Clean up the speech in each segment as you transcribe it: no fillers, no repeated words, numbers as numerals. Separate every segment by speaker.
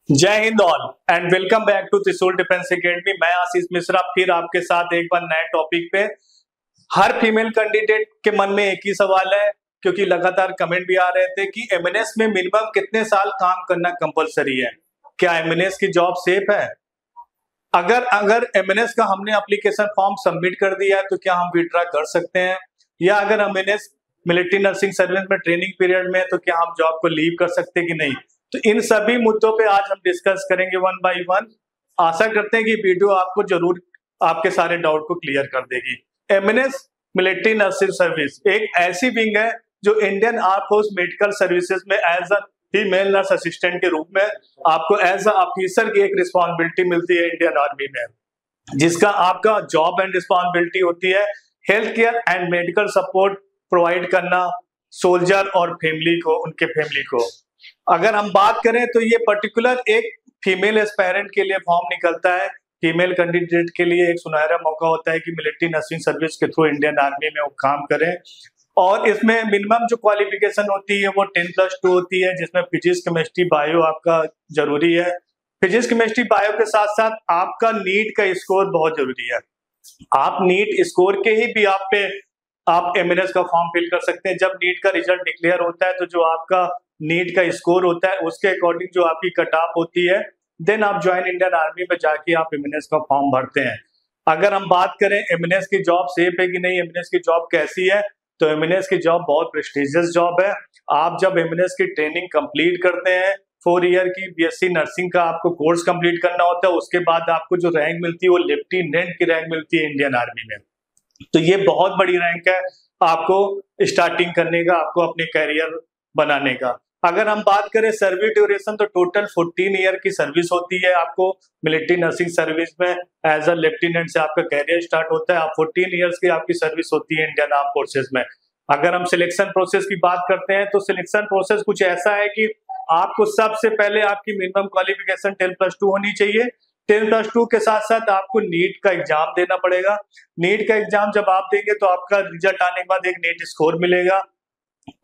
Speaker 1: जय हिंद all and welcome back to Trishul defence academy. मैं आशीष मिश्रा फिर आपके साथ एक बार नए टॉपिक पे। हर फीमेल कैंडिडेट के मन में एक ही सवाल है, क्योंकि लगातार कमेंट भी आ रहे थे कि एमएनएस में मिनिमम कितने साल काम करना कंपलसरी है। क्या एमएनएस की जॉब सेफ है? अगर अगर एमएनएस का हमने एप्लीकेशन फॉर्म सबमिट कर दिया है तो क्या हम विड्रॉ कर सकते हैं, या अगर एमएनएस मिलिट्री नर्सिंग सर्विस में ट्रेनिंग पीरियड में तो क्या हम जॉब को लीव कर सकते हैं कि नहीं। तो इन सभी मुद्दों पे आज हम डिस्कस करेंगे वन बाय वन। आशा करते हैं कि वीडियो आपको जरूर आपके सारे डाउट को क्लियर कर देगी। एमएनएस मिलिट्री नर्सिंग सर्विस एक ऐसी विंग है जो Indian arm force medical services में as a female nurse assistant के रूप में आपको एज अ ऑफिसर की एक रिस्पॉन्सिबिलिटी मिलती है इंडियन आर्मी में, जिसका आपका जॉब एंड रिस्पॉन्सिबिलिटी होती है health care and medical support provide करना सोल्जर और फैमिली को, उनके फैमिली को। अगर हम बात करें तो ये पर्टिकुलर एक फीमेल एस्पायरेंट के लिए फॉर्म निकलता है। फीमेल कैंडिडेट के लिए एक सुनहरा मौका होता है कि मिलिट्री नर्सिंग सर्विस के थ्रू इंडियन आर्मी में वो काम करें। और इसमें मिनिमम जो क्वालिफिकेशन होती है वो 10+2 होती है, जिसमें फिजिक्स केमिस्ट्री बायो आपका जरूरी है। फिजिक्स केमिस्ट्री बायो के साथ साथ आपका नीट का स्कोर बहुत जरूरी है। आप नीट स्कोर के ही भी आप एमएनएस का फॉर्म फिल कर सकते हैं। जब नीट का रिजल्ट डिक्लेयर होता है तो जो आपका नीट का स्कोर होता है उसके अकॉर्डिंग जो आपकी कट ऑफ होती है, देन आप ज्वाइन इंडियन आर्मी में जाके आप एमएनएस का फॉर्म भरते हैं। अगर हम बात करें एमएनएस की जॉब सेफ है कि नहीं, एमएनएस की जॉब कैसी है, तो एमएनएस की जॉब बहुत प्रेस्टिजियस जॉब है। आप जब एमएनएस की ट्रेनिंग कंप्लीट करते हैं, 4 ईयर की बीएससी नर्सिंग का आपको कोर्स कंप्लीट करना होता है, उसके बाद आपको जो रैंक मिलती है वो लेफ्टिनेंट की रैंक मिलती है इंडियन आर्मी में। तो ये बहुत बड़ी रैंक है आपको स्टार्टिंग करने का, आपको अपने करियर बनाने का। अगर हम बात करें सर्विस ड्यूरेशन तो टोटल 14 ईयर की सर्विस होती है आपको मिलिट्री नर्सिंग सर्विस में। एज अ लेफ्टिनेंट से आपका करियर स्टार्ट होता है। आप 14 ईयर्स की आपकी सर्विस होती है इंडियन आर्म फोर्सेज में। अगर हम सिलेक्शन प्रोसेस की बात करते हैं तो सिलेक्शन प्रोसेस कुछ ऐसा है कि आपको सबसे पहले आपकी मिनिमम क्वालिफिकेशन 10+2 होनी चाहिए। 10+2 के साथ साथ आपको नीट का एग्जाम देना पड़ेगा। नीट का एग्जाम जब आप देंगे तो आपका रिजल्ट आने के बाद एक नीट स्कोर मिलेगा।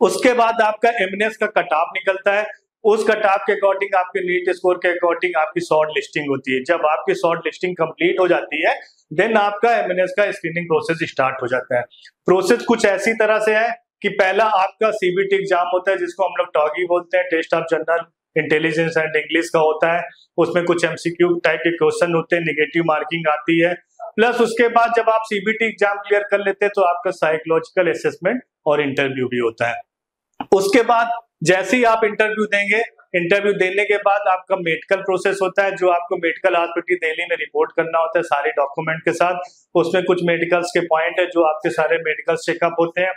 Speaker 1: उसके बाद आपका एमएनएस का कट ऑफ निकलता है। उस कट ऑफ के अकॉर्डिंग आपके नीट स्कोर के अकॉर्डिंग आपकी शॉर्ट लिस्टिंग होती है। जब आपकी शॉर्ट लिस्टिंग कंप्लीट हो जाती है देन आपका एमएनएस का स्क्रीनिंग प्रोसेस स्टार्ट हो जाता है। प्रोसेस कुछ ऐसी तरह से है कि पहला आपका सीबीटी एग्जाम होता है, जिसको हम लोग टॉगी बोलते हैं, test of general intelligence and English का होता है। उसमें कुछ एमसीक्यू टाइप के क्वेश्चन होते हैं, नेगेटिव मार्किंग आती है। प्लस उसके बाद जब आप सीबीटी एग्जाम क्लियर कर लेते हैं तो आपका साइकोलॉजिकल असेसमेंट और इंटरव्यू भी होता है। उसके बाद जैसे ही आप इंटरव्यू देंगे, इंटरव्यू देने के बाद आपका मेडिकल प्रोसेस होता है, जो आपको मेडिकल हॉस्पिटल दिल्ली में रिपोर्ट करना होता है सारे डॉक्यूमेंट के साथ। उसमें कुछ मेडिकल्स के पॉइंट है जो आपके सारे मेडिकल चेकअप होते हैं।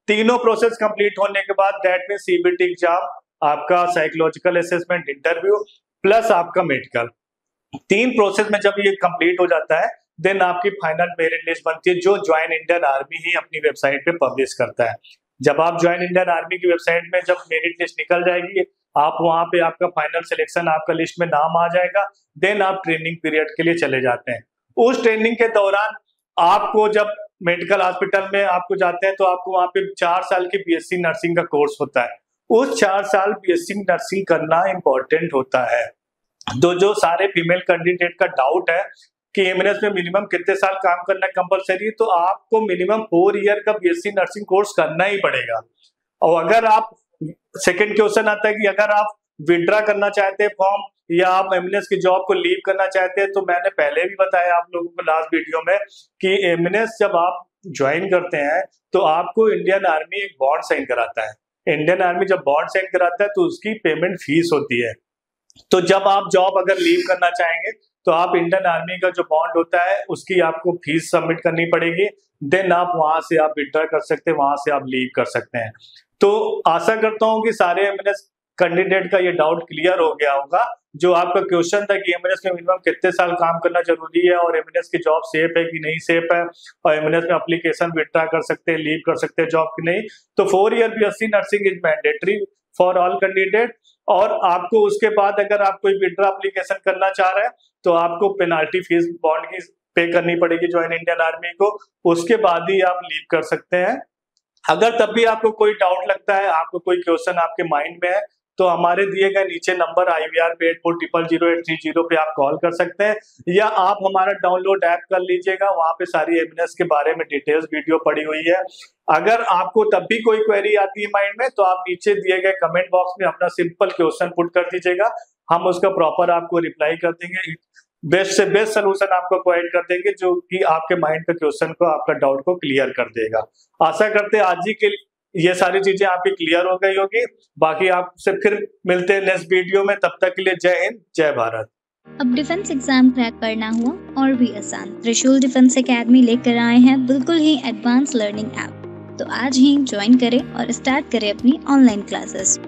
Speaker 1: तीनों प्रोसेस कंप्लीट होने के बाद दैट मीन सीबीटी एग्जाम, आपका साइकोलॉजिकल असेसमेंट, इंटरव्यू प्लस आपका मेडिकल, 3 प्रोसेस में जब ये कंप्लीट हो जाता है देन आपकी फाइनल मेरिट लिस्ट बनती है, जो ज्वाइन इंडियन आर्मी ही अपनी वेबसाइट पे पब्लिश करता है। जब आप ज्वाइन इंडियन आर्मी की वेबसाइट में जब मेरिट लिस्ट निकल जाएगी, आप वहां पे आपका फाइनल सिलेक्शन, आपका लिस्ट में नाम आ जाएगा, देन आप ट्रेनिंग पीरियड के लिए चले जाते हैं। उस ट्रेनिंग के दौरान आपको जब मेडिकल हॉस्पिटल में आपको जाते हैं तो आपको वहां पे 4 साल की बीएससी नर्सिंग का कोर्स होता है। उस 4 साल बीएससी नर्सिंग करना इंपॉर्टेंट होता है। तो जो सारे फीमेल कैंडिडेट का डाउट है कि एमएनएस में मिनिमम कितने साल काम करना कंपलसरी है, तो आपको मिनिमम 4 ईयर का बीएससी नर्सिंग कोर्स करना ही पड़ेगा। और अगर आप, सेकंड क्वेश्चन आता है कि अगर आप विड्रॉ करना चाहते हैं फॉर्म या आप एमएनएस की जॉब को लीव करना चाहते हैं, तो मैंने पहले भी बताया आप लोगों को लास्ट वीडियो में कि एमएनएस जब आप ज्वाइन करते हैं तो आपको इंडियन आर्मी एक बॉन्ड साइन कराता है। इंडियन आर्मी जब बॉन्ड साइन कराता है तो उसकी पेमेंट फीस होती है। तो जब आप जॉब अगर लीव करना चाहेंगे तो आप इंडियन आर्मी का जो बॉन्ड होता है उसकी आपको फीस सबमिट करनी पड़ेगी, देन आप वहां से आप विड्रॉ कर सकते हैं, वहां से आप लीव कर सकते हैं। तो आशा करता हूं कि सारे एमएनएस कैंडिडेट का ये डाउट क्लियर हो गया होगा। जो आपका क्वेश्चन था कि एमएनएस में मिनिमम कितने साल काम करना जरूरी है और एमएनएस की जॉब सेफ है कि नहीं सेफ है, और एमएनएस में एप्लीकेशन विड्रॉ कर सकते हैं, लीव कर सकते हैं जॉब की नहीं, तो 4 year BSc nursing is mandatory for all candidate. और आपको उसके बाद अगर आप कोई विड्रॉ एप्लीकेशन करना चाह रहे हैं तो आपको पेनाल्टी फीस बॉन्ड की पे करनी पड़ेगी ज्वाइन इंडियन आर्मी को, उसके बाद ही आप लीव कर सकते हैं। अगर तब भी आपको कोई डाउट लगता है, आपको कोई क्वेश्चन आपके माइंड में है, तो हमारे दिए गए नीचे नंबर IVR पे 84000830 पे आप कॉल कर सकते हैं, या आप हमारा डाउनलोड ऐप कर लीजिएगा। वहां पे सारी एमएनएस के बारे में डिटेल्स वीडियो पड़ी हुई है। अगर आपको तब भी कोई क्वेरी आती है माइंड में, तो आप नीचे दिए गए कमेंट बॉक्स में अपना सिंपल क्वेश्चन पुट कर दीजिएगा, हम उसका प्रॉपर आपको रिप्लाई कर देंगे, बेस्ट से बेस्ट सोल्यूशन आपको प्रोवाइड कर देंगे, जो कि आपके माइंड के क्वेश्चन को, आपका डाउट को क्लियर कर देगा। आशा करते हैं आज ही के ये सारी चीजें आपकी क्लियर हो गई होगी। बाकी आपसे फिर मिलते हैं नेक्स्ट वीडियो में, तब तक के लिए जय हिंद, जय भारत।
Speaker 2: अब डिफेंस एग्जाम क्रैक करना हुआ और भी आसान, त्रिशूल डिफेंस एकेडमी लेकर आए हैं बिल्कुल ही एडवांस लर्निंग ऐप। तो आज ही ज्वाइन करें और स्टार्ट करें अपनी ऑनलाइन क्लासेस।